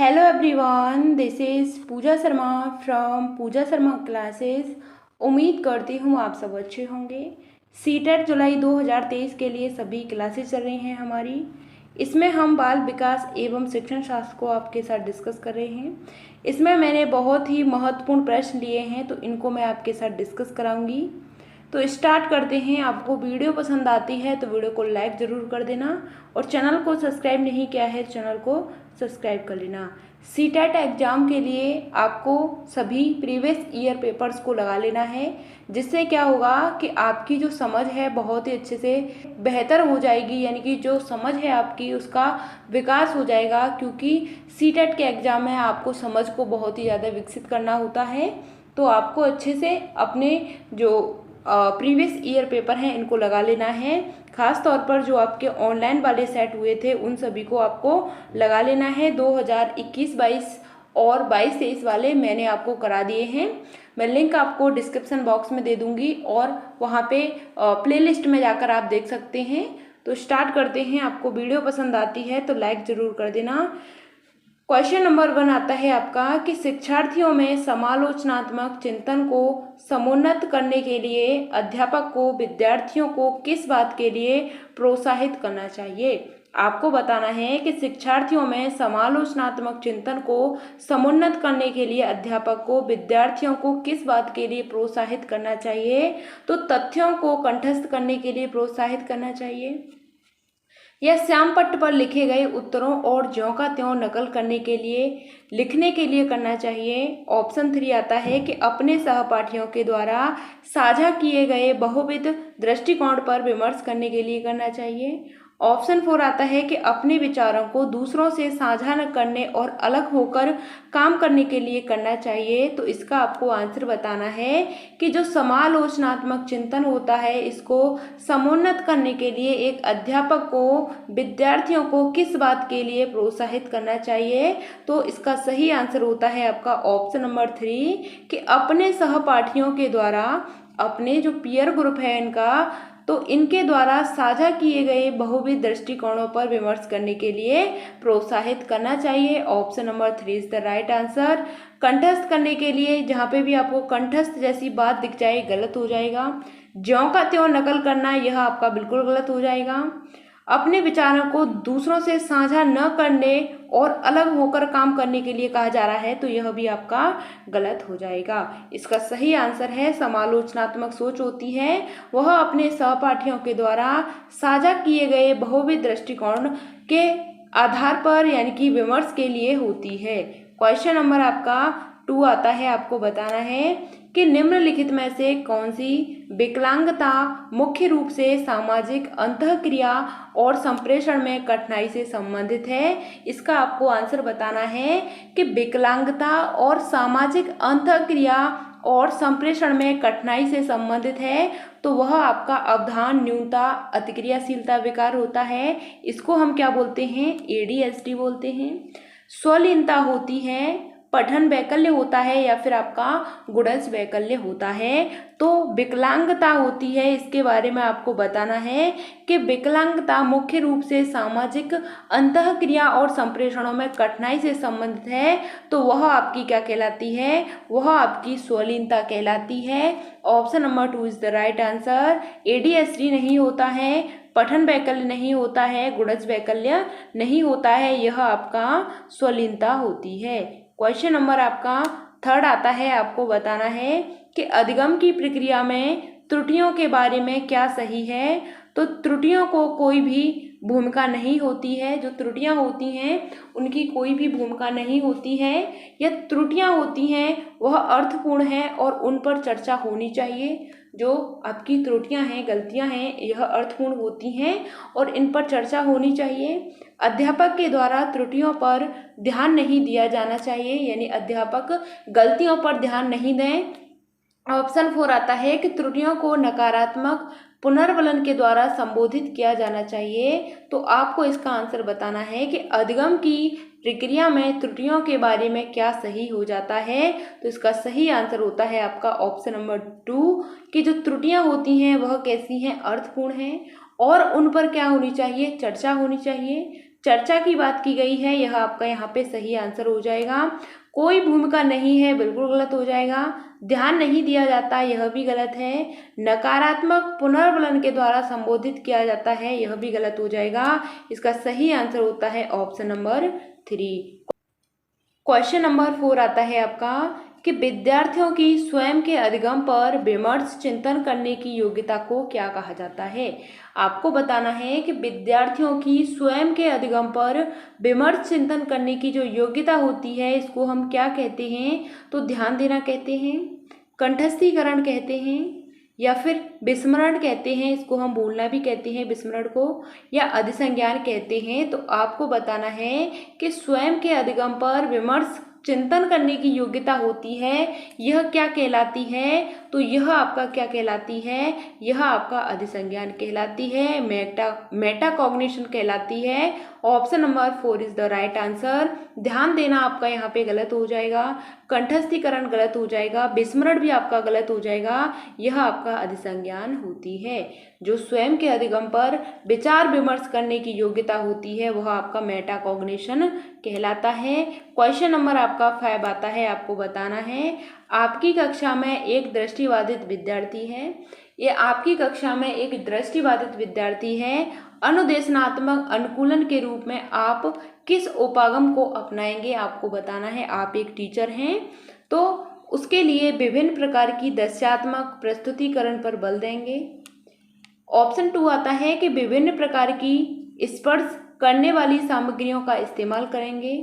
Hello everyone, this is Pooja Sharma from Pooja Sharma classes. उम्मीद करती हूँ आप सब अच्छे होंगे। सीटेट जुलाई 2023 के लिए सभी क्लासेस चल रही हैं हमारी। इसमें हम बाल विकास एवं शिक्षण शास्त्र को आपके साथ डिस्कस कर रहे हैं। इसमें मैंने बहुत ही महत्वपूर्ण प्रश्न लिए हैं, तो इनको मैं आपके साथ डिस्कस कराऊंगी। तो स्टार्ट करते हैं। आपको वीडियो पसंद आती है तो वीडियो को लाइक ज़रूर कर देना, और चैनल को सब्सक्राइब नहीं किया है तो चैनल को सब्सक्राइब कर लेना। सीटेट एग्ज़ाम के लिए आपको सभी प्रीवियस ईयर पेपर्स को लगा लेना है, जिससे क्या होगा कि आपकी जो समझ है बहुत ही अच्छे से बेहतर हो जाएगी, यानी कि जो समझ है आपकी उसका विकास हो जाएगा। क्योंकि सीटेट के एग्ज़ाम में आपको समझ को बहुत ही ज़्यादा विकसित करना होता है। तो आपको अच्छे से अपने जो प्रीवियस ईयर पेपर हैं इनको लगा लेना है। खास तौर पर जो आपके ऑनलाइन वाले सेट हुए थे उन सभी को आपको लगा लेना है। 2021-22 और 22-23 वाले मैंने आपको करा दिए हैं। मैं लिंक आपको डिस्क्रिप्शन बॉक्स में दे दूंगी, और वहाँ पे प्लेलिस्ट में जाकर आप देख सकते हैं। तो स्टार्ट करते हैं। आपको वीडियो पसंद आती है तो लाइक ज़रूर कर देना। क्वेश्चन नंबर 1 आता है आपका कि शिक्षार्थियों में समालोचनात्मक चिंतन को समुन्नत करने के लिए अध्यापक को विद्यार्थियों को किस बात के लिए प्रोत्साहित करना चाहिए। आपको बताना है कि शिक्षार्थियों में समालोचनात्मक चिंतन को समुन्नत करने के लिए अध्यापक को विद्यार्थियों को किस बात के लिए प्रोत्साहित करना चाहिए। तो तथ्यों को कंठस्थ करने के लिए प्रोत्साहित करना चाहिए, या श्यामपट्ट पर लिखे गए उत्तरों और ज्यों का त्यों नकल करने के लिए लिखने के लिए करना चाहिए। ऑप्शन 3 आता है कि अपने सहपाठियों के द्वारा साझा किए गए बहुविध दृष्टिकोण पर विमर्श करने के लिए करना चाहिए। ऑप्शन 4 आता है कि अपने विचारों को दूसरों से साझा न करने और अलग होकर काम करने के लिए करना चाहिए। तो इसका आपको आंसर बताना है कि जो समालोचनात्मक चिंतन होता है इसको समुन्नत करने के लिए एक अध्यापक को विद्यार्थियों को किस बात के लिए प्रोत्साहित करना चाहिए। तो इसका सही आंसर होता है आपका ऑप्शन नंबर 3 कि अपने सहपाठियों के द्वारा, अपने जो पीयर ग्रुप है इनका, तो इनके द्वारा साझा किए गए बहुविध दृष्टिकोणों पर विमर्श करने के लिए प्रोत्साहित करना चाहिए। Option number 3 is the right answer. कंठस्थ करने के लिए, जहाँ पे भी आपको कंठस्थ जैसी बात दिख जाए गलत हो जाएगा। ज्यों का त्यों नकल करना यह आपका बिल्कुल गलत हो जाएगा। अपने विचारों को दूसरों से साझा न करने और अलग होकर काम करने के लिए कहा जा रहा है, तो यह भी आपका गलत हो जाएगा। इसका सही आंसर है समालोचनात्मक सोच होती है वह अपने सहपाठियों के द्वारा साझा किए गए बहुविध दृष्टिकोण के आधार पर, यानी कि विमर्श के लिए होती है। क्वेश्चन नंबर आपका 2 आता है। आपको बताना है कि निम्नलिखित में से कौन सी विकलांगता मुख्य रूप से सामाजिक अंतःक्रिया और संप्रेषण में कठिनाई से संबंधित है। इसका आपको आंसर बताना है कि विकलांगता और सामाजिक अंतःक्रिया और संप्रेषण में कठिनाई से संबंधित है, तो वह आपका अवधान न्यूनता अतिक्रियाशीलता विकार होता है। इसको हम क्या बोलते हैं? ADHD बोलते हैं। स्वलीनता होती है, पठन वैकल्य होता है, या फिर आपका गुणज वैकल्य होता है। तो विकलांगता होती है, इसके बारे में आपको बताना है कि विकलांगता मुख्य रूप से सामाजिक अंतःक्रिया और संप्रेषणों में कठिनाई से संबंधित है, तो वह आपकी क्या कहलाती है? वह आपकी स्वलीनता कहलाती है। Option number 2 is the right answer. ADHD नहीं होता है, पठन वैकल्य नहीं होता है, गुणज वैकल्य नहीं होता है, यह आपका स्वलीनता होती है। क्वेश्चन नंबर आपका 3 आता है। आपको बताना है कि अधिगम की प्रक्रिया में त्रुटियों के बारे में क्या सही है। तो त्रुटियों को कोई भी भूमिका नहीं होती है, जो त्रुटियां होती हैं उनकी कोई भी भूमिका नहीं होती है। या त्रुटियां होती हैं वह अर्थपूर्ण है और उन पर चर्चा होनी चाहिए। जो आपकी त्रुटियां हैं, गलतियां हैं, यह अर्थपूर्ण होती हैं और इन पर चर्चा होनी चाहिए। अध्यापक के द्वारा त्रुटियों पर ध्यान नहीं दिया जाना चाहिए, यानी अध्यापक गलतियों पर ध्यान नहीं दें। ऑप्शन 4 आता है कि त्रुटियों को नकारात्मक पुनर्वलन के द्वारा संबोधित किया जाना चाहिए। तो आपको इसका आंसर बताना है कि अधिगम की प्रक्रिया में त्रुटियों के बारे में क्या सही हो जाता है। तो इसका सही आंसर होता है आपका ऑप्शन नंबर 2 कि जो त्रुटियां होती हैं वह कैसी हैं? अर्थपूर्ण हैं और उन पर क्या होनी चाहिए? चर्चा होनी चाहिए। चर्चा की बात की गई है, यह आपका यहाँ पे सही आंसर हो जाएगा। कोई भूमिका नहीं है, बिल्कुल गलत हो जाएगा। ध्यान नहीं दिया जाता, यह भी गलत है। नकारात्मक पुनर्बलन के द्वारा संबोधित किया जाता है, यह भी गलत हो जाएगा। इसका सही आंसर होता है ऑप्शन नंबर 3। क्वेश्चन नंबर 4 आता है आपका कि विद्यार्थियों की स्वयं के अधिगम पर विमर्श चिंतन करने की योग्यता को क्या कहा जाता है। आपको बताना है कि विद्यार्थियों की स्वयं के अधिगम पर विमर्श चिंतन करने की जो योग्यता होती है, इसको हम क्या कहते हैं, तो ध्यान देना कहते हैं, कंठस्थीकरण कहते हैं, या फिर विस्मरण कहते हैं, इसको हम बोलना भी कहते हैं विस्मरण को, या अधिसंज्ञान कहते हैं। तो आपको बताना है कि स्वयं के अधिगम पर विमर्श चिंतन करने की योग्यता होती है, यह क्या कहलाती है, तो यह आपका क्या कहलाती है, यह आपका अधिसंज्ञान कहलाती है, मेटाकॉग्निशन कहलाती है। Option number 4 is the right answer. ध्यान देना आपका यहाँ पे गलत हो जाएगा, कंठस्थीकरण गलत हो जाएगा, विस्मरण भी आपका गलत हो जाएगा, यह आपका अधिसंज्ञान होती है। जो स्वयं के अधिगम पर विचार विमर्श करने की योग्यता होती है, वह आपका मेटाकॉग्निशन कहलाता है। क्वेश्चन नंबर आपका 5 आता है, आपको बताना है आपकी कक्षा में एक दृष्टिबाधित विद्यार्थी है, ये आपकी कक्षा में एक दृष्टिबाधित विद्यार्थी है, अनुदेशनात्मक अनुकूलन के रूप में आप किस उपागम को अपनाएंगे। आपको बताना है, आप एक टीचर हैं तो उसके लिए विभिन्न प्रकार की दृश्यात्मक प्रस्तुतिकरण पर बल देंगे। ऑप्शन 2 आता है कि विभिन्न प्रकार की स्पर्श करने वाली सामग्रियों का इस्तेमाल करेंगे,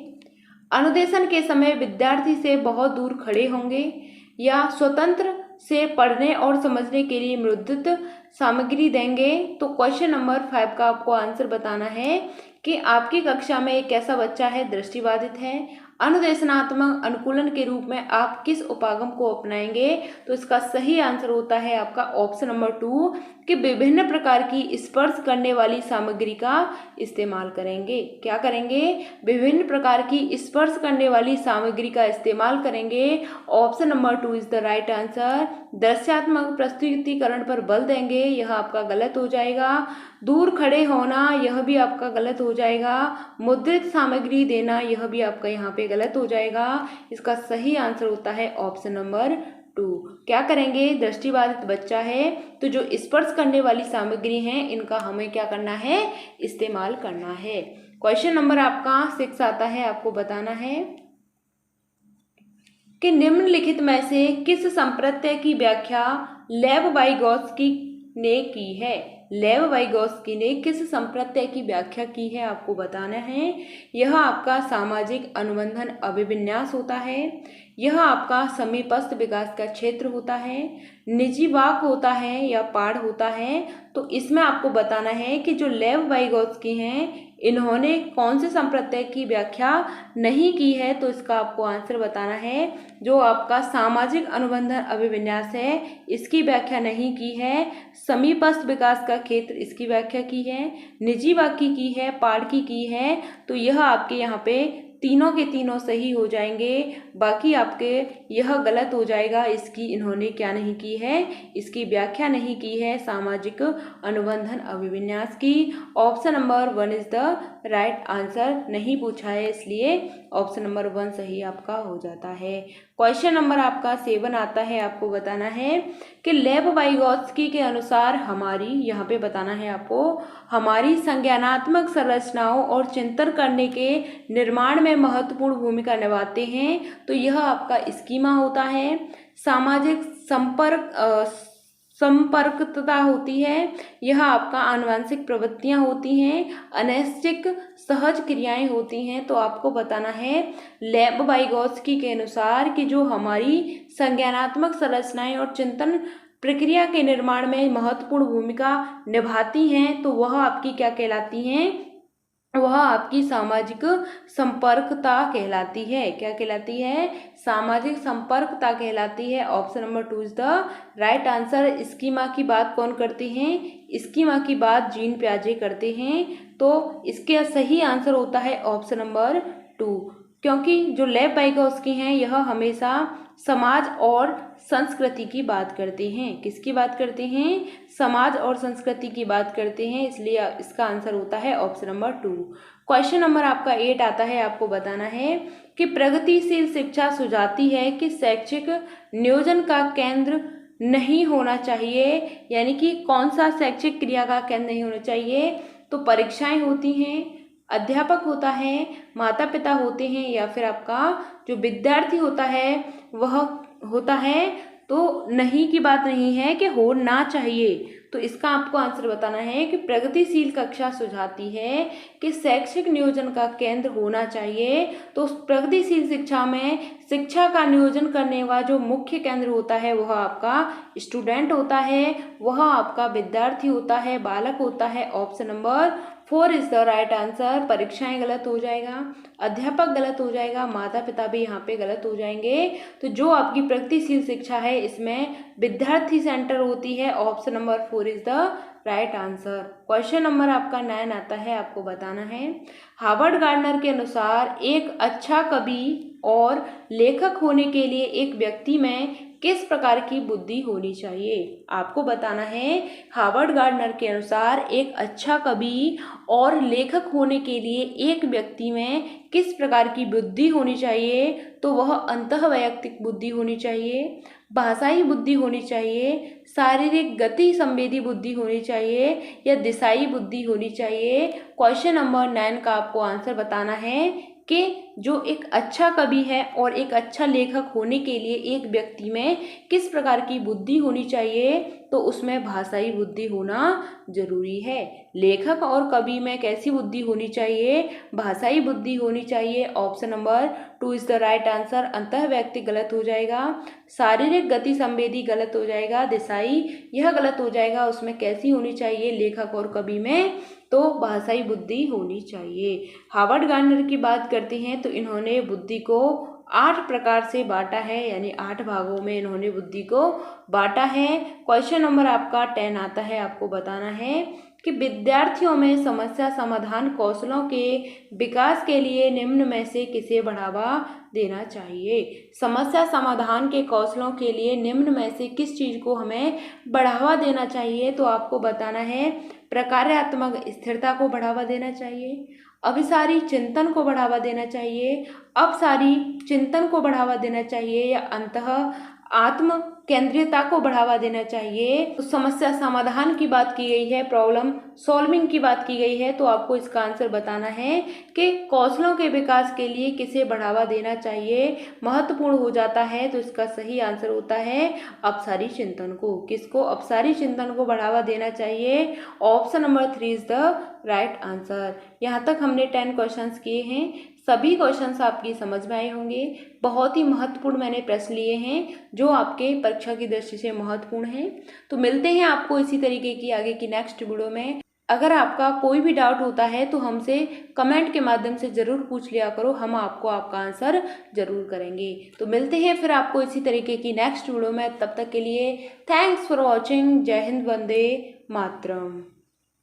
अनुदेशन के समय विद्यार्थी से बहुत दूर खड़े होंगे, या स्वतंत्र से पढ़ने और समझने के लिए मुद्रित सामग्री देंगे। तो क्वेश्चन नंबर 5 का आपको आंसर बताना है कि आपकी कक्षा में एक ऐसा बच्चा है दृष्टिबाधित है, अनुदेशनात्मक अनुकूलन के रूप में आप किस उपागम को अपनाएंगे। तो इसका सही आंसर होता है आपका ऑप्शन नंबर 2 कि विभिन्न प्रकार की स्पर्श करने वाली सामग्री का इस्तेमाल करेंगे। क्या करेंगे, विभिन्न प्रकार की स्पर्श करने वाली सामग्री का इस्तेमाल करेंगे। Option number 2 is the right answer. दृश्यात्मक प्रस्तुतिकरण पर बल देंगे, यह आपका गलत हो जाएगा। दूर खड़े होना, यह भी आपका गलत हो जाएगा। मुद्रित सामग्री देना, यह भी आपका यहाँ पे गलत हो जाएगा। इसका सही आंसर होता है ऑप्शन नंबर 2। क्या करेंगे, दृष्टिबाधित बच्चा है तो जो स्पर्श करने वाली सामग्री है, इनका हमें क्या करना है, इस्तेमाल करना है। क्वेश्चन नंबर आपका 6 आता है, आपको बताना है कि निम्नलिखित में से किस संप्रत्यय की व्याख्या लेव वाइगोत्स्की ने की है। लेव वाइगोत्स्की ने किस संप्रत्यय की व्याख्या की है, आपको बताना है। यह आपका सामाजिक अनुबंधन अभिविन्यास होता है, यह आपका समीपस्थ विकास का क्षेत्र होता है, निजी वाक होता है, या पाठ होता है। तो इसमें आपको बताना है कि जो लेव वाइगोत्स्की हैं, इन्होंने कौन से संप्रत्यय की व्याख्या नहीं की है। तो इसका आपको आंसर बताना है। जो आपका सामाजिक अनुबंधन अभिविन्यास है, इसकी व्याख्या नहीं की है। समीपस्थ विकास का क्षेत्र, इसकी व्याख्या की है। निजी वाक्य की है, पाठ की है। तो यह आपके यहाँ पे तीनों के तीनों सही हो जाएंगे, बाकी आपके यह गलत हो जाएगा। इसकी इन्होंने क्या नहीं की है, इसकी व्याख्या नहीं की है सामाजिक अनुबंधन अभिविन्यास की। Option number 1 is the right answer. नहीं पूछा है, इसलिए ऑप्शन नंबर 1 सही आपका हो जाता है। क्वेश्चन नंबर आपका 7 आता है, आपको बताना है कि लेव वाइगोत्स्की के अनुसार हमारी, यहाँ पे बताना है आपको, हमारी संज्ञानात्मक संरचनाओं और चिंतन करने के निर्माण में महत्वपूर्ण भूमिका निभाते हैं। तो यह आपका स्कीमा होता है, सामाजिक संपर्कता होती है, यह आपका आनुवंशिक प्रवृत्तियां होती हैं, अनैच्छिक सहज क्रियाएं होती हैं। तो आपको बताना है लेव वाइगोत्स्की के अनुसार कि जो हमारी संज्ञानात्मक संरचनाएं और चिंतन प्रक्रिया के निर्माण में महत्वपूर्ण भूमिका निभाती हैं, तो वह आपकी क्या कहलाती हैं, वह आपकी सामाजिक संपर्कता कहलाती है। क्या कहलाती है, सामाजिक संपर्कता कहलाती है। Option number 2 is the right answer. Schema की बात कौन करते हैं, स्कीमा की बात जीन पियाजे करते हैं। तो इसके सही आंसर होता है ऑप्शन नंबर 2, क्योंकि जो लेव वाइगोत्स्की हैं, यह हमेशा समाज और संस्कृति की बात करते हैं। किसकी बात करते हैं, समाज और संस्कृति की बात करते हैं, इसलिए इसका आंसर होता है ऑप्शन नंबर 2। क्वेश्चन नंबर आपका 8 आता है, आपको बताना है कि प्रगतिशील शिक्षा सुझाती है कि शैक्षिक नियोजन का केंद्र नहीं होना चाहिए, यानी कि कौन सा शैक्षिक क्रिया का केंद्र नहीं होना चाहिए। तो परीक्षाएं होती हैं, अध्यापक होता है, माता पिता होते हैं, या फिर आपका जो विद्यार्थी होता है वह होता है। तो नहीं की बात नहीं है कि होना चाहिए। तो इसका आपको आंसर बताना है कि प्रगतिशील कक्षा सुझाती है कि शैक्षिक नियोजन का केंद्र होना चाहिए। तो प्रगतिशील शिक्षा में शिक्षा का नियोजन करने का जो मुख्य केंद्र होता है वह आपका स्टूडेंट होता है, वह आपका विद्यार्थी होता है, बालक होता है। Option number 4 is the right answer. परीक्षाएं गलत हो जाएगा, अध्यापक गलत हो जाएगा, माता पिता भी यहाँ पे गलत हो जाएंगे। तो जो आपकी प्रगतिशील शिक्षा है इसमें विद्यार्थी सेंटर होती है। Option number 4 is the right answer. Question number आपका 9 आता है, आपको बताना है हार्वर्ड गार्डनर के अनुसार एक अच्छा कवि और लेखक होने के लिए एक व्यक्ति में किस प्रकार की बुद्धि होनी चाहिए। आपको बताना है हार्वर्ड गार्डनर के अनुसार एक अच्छा कवि और लेखक होने के लिए एक व्यक्ति में किस प्रकार की बुद्धि होनी चाहिए। तो वह अंतःवैयक्तिक बुद्धि होनी चाहिए, भाषाई बुद्धि होनी चाहिए, शारीरिक गति संवेदी बुद्धि होनी चाहिए, या दिशाई बुद्धि होनी चाहिए। क्वेश्चन नंबर 9 का आपको आंसर बताना है कि जो एक अच्छा कवि है और एक अच्छा लेखक होने के लिए एक व्यक्ति में किस प्रकार की बुद्धि होनी चाहिए। तो उसमें भाषाई बुद्धि होना जरूरी है। लेखक और कवि में कैसी बुद्धि होनी चाहिए, भाषाई बुद्धि होनी चाहिए। Option number 2 is the right answer. अंतःवैयक्तिक गलत हो जाएगा, शारीरिक गति संवेदी गलत हो जाएगा, दिशाई यह गलत हो जाएगा। उसमें कैसी होनी चाहिए लेखक और कवि में, तो भाषाई बुद्धि होनी चाहिए। हार्वर्ड गार्डनर की बात करते हैं तो इन्होंने बुद्धि को 8 प्रकार से बांटा है, यानी 8 भागों में इन्होंने बुद्धि को बांटा है। क्वेश्चन नंबर आपका 10 आता है, आपको बताना है कि विद्यार्थियों में समस्या समाधान कौशलों के विकास के लिए निम्न में से किसे बढ़ावा देना चाहिए। समस्या समाधान के कौशलों के लिए निम्न में से किस चीज़ को हमें बढ़ावा देना चाहिए। तो आपको बताना है प्रकार्यात्मक स्थिरता को बढ़ावा देना चाहिए, अभिसारी चिंतन को बढ़ावा देना चाहिए, अपसारी चिंतन को बढ़ावा देना चाहिए, या अंतः आत्म केंद्रीयता को बढ़ावा देना चाहिए। तो समस्या समाधान की बात की गई है, प्रॉब्लम सॉल्विंग की बात की गई है। तो आपको इसका आंसर बताना है कि कौशलों के विकास के लिए किसे बढ़ावा देना चाहिए, महत्वपूर्ण हो जाता है। तो इसका सही आंसर होता है अपसारी चिंतन को। किसको? अपसारी चिंतन को बढ़ावा देना चाहिए। Option number 3 is the right answer. यहाँ तक हमने 10 क्वेश्चंस किए हैं, सभी क्वेश्चंस आपकी समझ में आए होंगे। बहुत ही महत्वपूर्ण मैंने प्रश्न लिए हैं जो आपके परीक्षा की दृष्टि से महत्वपूर्ण हैं। तो मिलते हैं आपको इसी तरीके की आगे की नेक्स्ट वीडियो में। अगर आपका कोई भी डाउट होता है तो हमसे कमेंट के माध्यम से ज़रूर पूछ लिया करो, हम आपको आपका आंसर ज़रूर करेंगे। तो मिलते हैं फिर आपको इसी तरीके की नेक्स्ट वीडियो में। तब तक के लिए थैंक्स फॉर वॉचिंग। जय हिंद, वंदे मातरम।